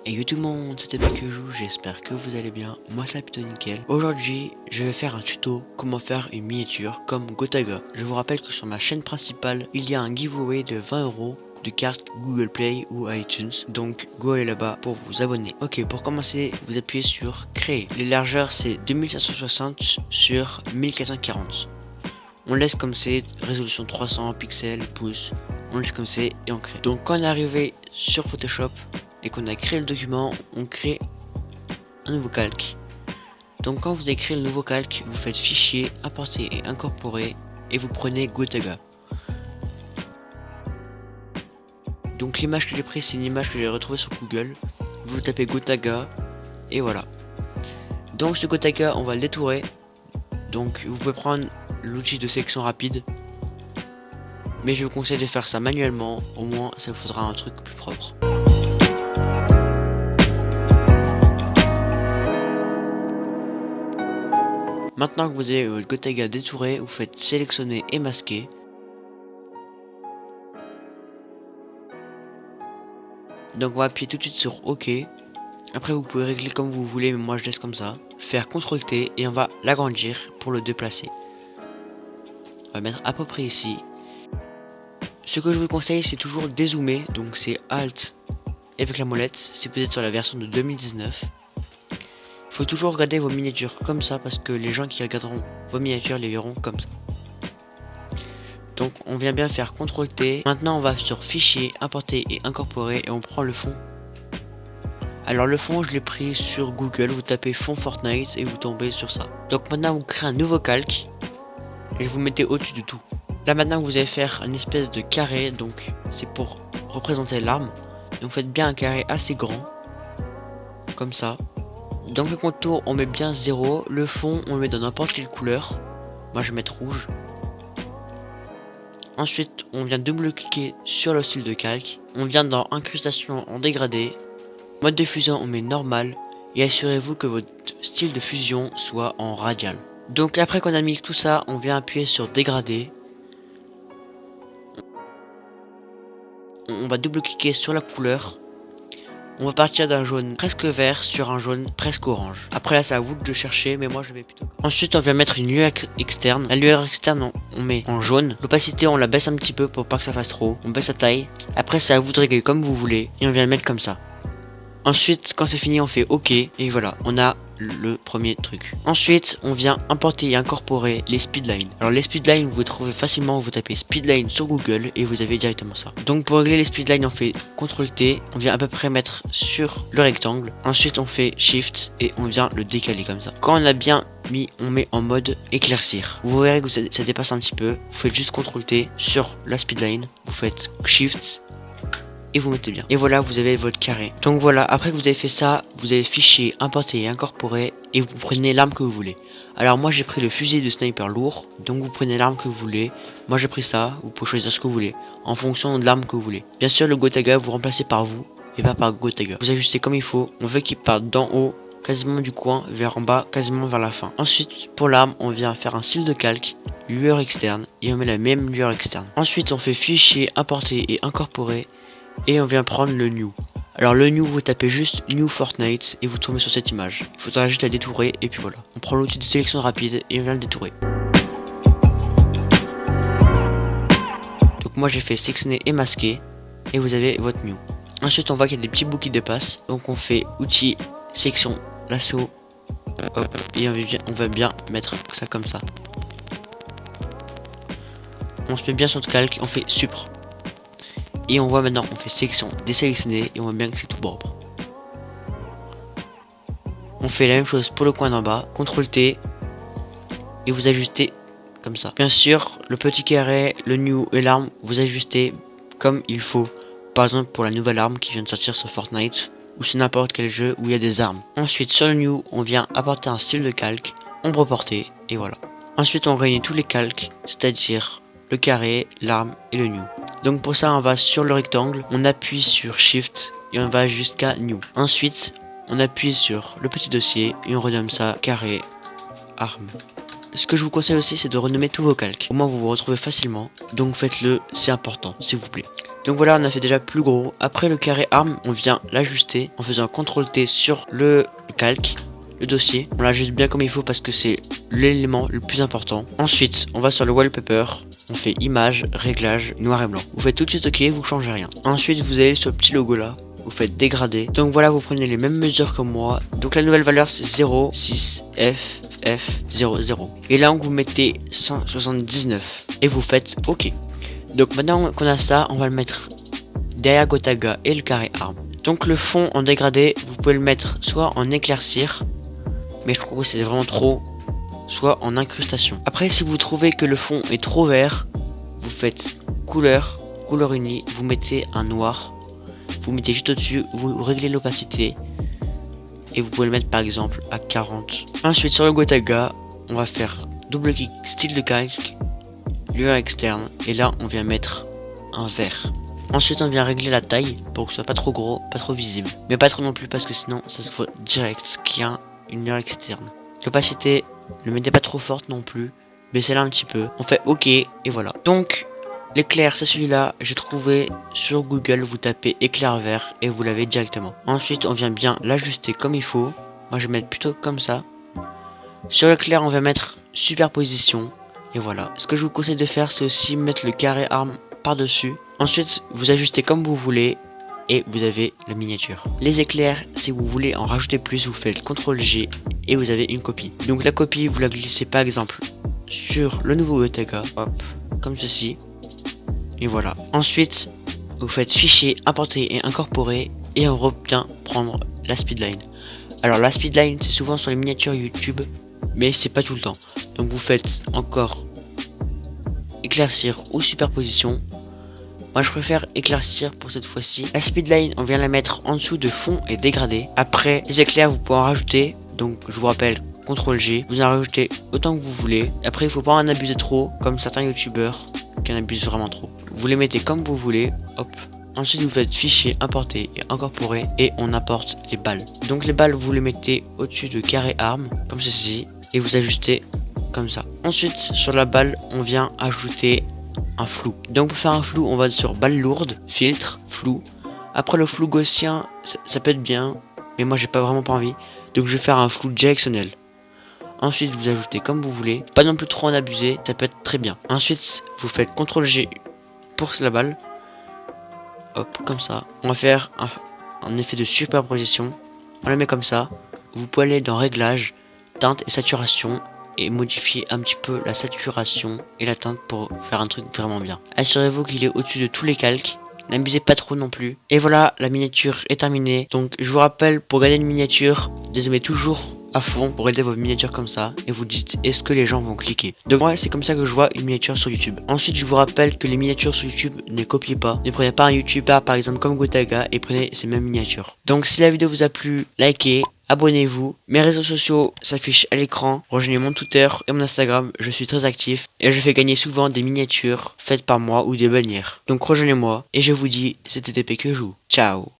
Et yo tout le monde, c'était Joue, j'espère que vous allez bien, moi ça va plutôt nickel. Aujourd'hui, je vais faire un tuto comment faire une miniature comme Gotaga. Je vous rappelle que sur ma chaîne principale, il y a un giveaway de 20 € de cartes Google Play ou iTunes, donc go aller là-bas pour vous abonner. Ok, pour commencer, vous appuyez sur créer. Les largeurs c'est 2560 sur 1440. On laisse comme c'est, résolution 300 pixels, pouces, on laisse comme c'est et on crée. Donc quand on est arrivé sur Photoshop et qu'on a créé le document, on crée un nouveau calque. Donc quand vous avez créé le nouveau calque, vous faites fichier, importer et incorporer et vous prenez Gotaga. Donc l'image que j'ai prise, c'est une image que j'ai retrouvée sur Google. Vous tapez Gotaga et voilà. Donc ce Gotaga, on va le détourer. Donc vous pouvez prendre l'outil de sélection rapide, mais je vous conseille de faire ça manuellement, au moins ça vous faudra un truc plus propre. Maintenant que vous avez votre Gotaga détouré, vous faites sélectionner et masquer. Donc on va appuyer tout de suite sur OK. Après vous pouvez régler comme vous voulez, mais moi je laisse comme ça. Faire CTRL T et on va l'agrandir pour le déplacer. On va mettre à peu près ici. Ce que je vous conseille, c'est toujours dézoomer, donc c'est Alt et avec la molette si vous êtes sur la version de 2019. Il faut toujours regarder vos miniatures comme ça parce que les gens qui regarderont vos miniatures les verront comme ça. Donc on vient bien faire CTRL T. Maintenant on va sur fichier, importer et incorporer et on prend le fond. Alors le fond je l'ai pris sur Google, vous tapez fond Fortnite et vous tombez sur ça. Donc maintenant vous créez un nouveau calque et vous mettez au-dessus de tout. Là maintenant vous allez faire une espèce de carré, donc c'est pour représenter l'arme. Donc faites bien un carré assez grand, comme ça. Donc le contour on met bien 0, le fond on le met dans n'importe quelle couleur. Moi je vais mettre rouge. Ensuite on vient double-cliquer sur le style de calque. On vient dans incrustation en dégradé. Mode de fusion on met normal. Et assurez-vous que votre style de fusion soit en radial. Donc après qu'on a mis tout ça, on vient appuyer sur dégradé. On va double-cliquer sur la couleur. On va partir d'un jaune presque vert sur un jaune presque orange. Après là c'est à vous de chercher, mais moi je vais plutôt. Ensuite on vient mettre une lueur externe. La lueur externe on met en jaune. L'opacité on la baisse un petit peu pour pas que ça fasse trop. On baisse la taille. Après c'est à vous de régler comme vous voulez. Et on vient le mettre comme ça. Ensuite quand c'est fini on fait OK. Et voilà, on a le premier truc. Ensuite on vient importer et incorporer les speedlines. Alors les speedlines vous trouvez facilement, vous tapez speedline sur Google et vous avez directement ça. Donc pour régler les speedlines on fait CTRL T, on vient à peu près mettre sur le rectangle. Ensuite on fait Shift et on vient le décaler comme ça. Quand on a bien mis, on met en mode éclaircir. Vous verrez que ça dépasse un petit peu. Vous faites juste CTRL T sur la speedline, vous faites Shift et vous mettez bien. Et voilà, vous avez votre carré. Donc voilà, après que vous avez fait ça, vous avez fichier, importer et incorporer et vous prenez l'arme que vous voulez. Alors moi j'ai pris le fusil de sniper lourd, donc vous prenez l'arme que vous voulez. Moi j'ai pris ça, vous pouvez choisir ce que vous voulez en fonction de l'arme que vous voulez. Bien sûr le Gotaga vous remplacez par vous et pas par Gotaga. Vous ajustez comme il faut. On veut qu'il parte d'en haut, quasiment du coin vers en bas, quasiment vers la fin. Ensuite pour l'arme on vient faire un style de calque, lueur externe et on met la même lueur externe. Ensuite on fait fichier, importer et incorporer. Et on vient prendre le new. Alors le new, vous tapez juste new Fortnite et vous tombez sur cette image. Il faudra juste la détourer et puis voilà. On prend l'outil de sélection rapide et on vient le détourer. Donc moi j'ai fait sélectionner et masquer et vous avez votre new. Ensuite on voit qu'il y a des petits bouts qui dépassent. Donc on fait outil, sélection, lasso, hop, et on va bien mettre ça comme ça. On se met bien sur le calque, on fait supr. Et on voit maintenant, on fait sélection, désélectionner et on voit bien que c'est tout propre. On fait la même chose pour le coin d'en bas, CTRL T et vous ajustez comme ça. Bien sûr, le petit carré, le new et l'arme, vous ajustez comme il faut. Par exemple pour la nouvelle arme qui vient de sortir sur Fortnite ou sur n'importe quel jeu où il y a des armes. Ensuite sur le new, on vient apporter un style de calque, ombre portée et voilà. Ensuite on réunit tous les calques, c'est-à-dire le carré, l'arme et le new. Donc pour ça on va sur le rectangle, on appuie sur Shift et on va jusqu'à New. Ensuite on appuie sur le petit dossier et on renomme ça carré, arme. Ce que je vous conseille aussi c'est de renommer tous vos calques. Au moins vous vous retrouvez facilement, donc faites-le, c'est important s'il vous plaît. Donc voilà, on a fait déjà plus gros. Après le carré arme, on vient l'ajuster en faisant CTRL T sur le calque, le dossier. On l'ajuste bien comme il faut parce que c'est l'élément le plus important. Ensuite, on va sur le wallpaper. On fait image, réglage, noir et blanc. Vous faites tout de suite OK, vous changez rien. Ensuite, vous allez sur le petit logo là. Vous faites dégrader. Donc voilà, vous prenez les mêmes mesures que moi. Donc la nouvelle valeur c'est 0, 6, F, F, 0, 0. Et là, vous mettez 179. Et vous faites OK. Donc maintenant qu'on a ça, on va le mettre derrière Gotaga et le carré arme. Donc le fond en dégradé, vous pouvez le mettre soit en éclaircir, mais je trouve que c'est vraiment trop, soit en incrustation. Après, si vous trouvez que le fond est trop vert, vous faites couleur unie, vous mettez un noir, vous mettez juste au-dessus, vous réglez l'opacité et vous pouvez le mettre par exemple à 40. Ensuite sur le Gotaga, on va faire double clic, style de calque, lueur externe, et là on vient mettre un vert. Ensuite on vient régler la taille pour que ce soit pas trop gros, pas trop visible, mais pas trop non plus parce que sinon ça se voit direct qu'il y a une lueur externe. L'opacité, ne mettez pas trop forte non plus, baissez-la un petit peu. On fait OK et voilà. Donc l'éclair c'est celui-là, j'ai trouvé sur Google, vous tapez éclair vert et vous l'avez directement. Ensuite on vient bien l'ajuster comme il faut. Moi je vais mettre plutôt comme ça. Sur l'éclair on va mettre superposition. Et voilà, ce que je vous conseille de faire c'est aussi mettre le carré arme par dessus. Ensuite vous ajustez comme vous voulez et vous avez la miniature. Les éclairs, si vous voulez en rajouter plus, vous faites CTRL G et vous avez une copie. Donc la copie vous la glissez par exemple sur le nouveau Gotaga, hop, comme ceci. Et voilà. Ensuite vous faites fichier, importer et incorporer et on revient prendre la speedline. Alors la speedline c'est souvent sur les miniatures YouTube, mais c'est pas tout le temps. Donc vous faites encore éclaircir ou superposition. Moi je préfère éclaircir pour cette fois-ci. La speedline on vient la mettre en dessous de fond et dégradé. Après les éclairs vous pouvez en rajouter. Donc je vous rappelle CTRL G. Vous en rajoutez autant que vous voulez. Après il faut pas en abuser trop comme certains youtubeurs qui en abusent vraiment trop. Vous les mettez comme vous voulez. Hop. Ensuite vous faites fichier, importer et incorporer et on apporte les balles. Donc les balles vous les mettez au-dessus de carré arme comme ceci et vous ajustez comme ça. Ensuite sur la balle on vient ajouter un flou. Donc pour faire un flou on va sur balle lourde, filtre, flou. Après le flou gaussien ça peut être bien, mais moi j'ai pas vraiment pas envie. Donc je vais faire un flou directionnel. Ensuite vous ajoutez comme vous voulez, pas non plus trop en abuser, ça peut être très bien. Ensuite vous faites CTRL G pour la balle. Hop, comme ça. On va faire un effet de superposition. On la met comme ça. Vous pouvez aller dans réglages, teinte et saturation et modifier un petit peu la saturation et la teinte pour faire un truc vraiment bien. Assurez-vous qu'il est au-dessus de tous les calques. N'abusez pas trop non plus. Et voilà, la miniature est terminée. Donc je vous rappelle, pour garder une miniature, désormais toujours à fond pour aider vos miniatures comme ça et vous dites est-ce que les gens vont cliquer. Donc ouais, c'est comme ça que je vois une miniature sur YouTube. Ensuite je vous rappelle que les miniatures sur YouTube ne copiez pas. Ne prenez pas un YouTuber par exemple comme Gotaga et prenez ces mêmes miniatures. Donc si la vidéo vous a plu, likez, abonnez-vous. Mes réseaux sociaux s'affichent à l'écran. Rejoignez mon Twitter et mon Instagram, je suis très actif et je fais gagner souvent des miniatures faites par moi ou des bannières. Donc rejoignez-moi et je vous dis c'était TP que joue. Ciao.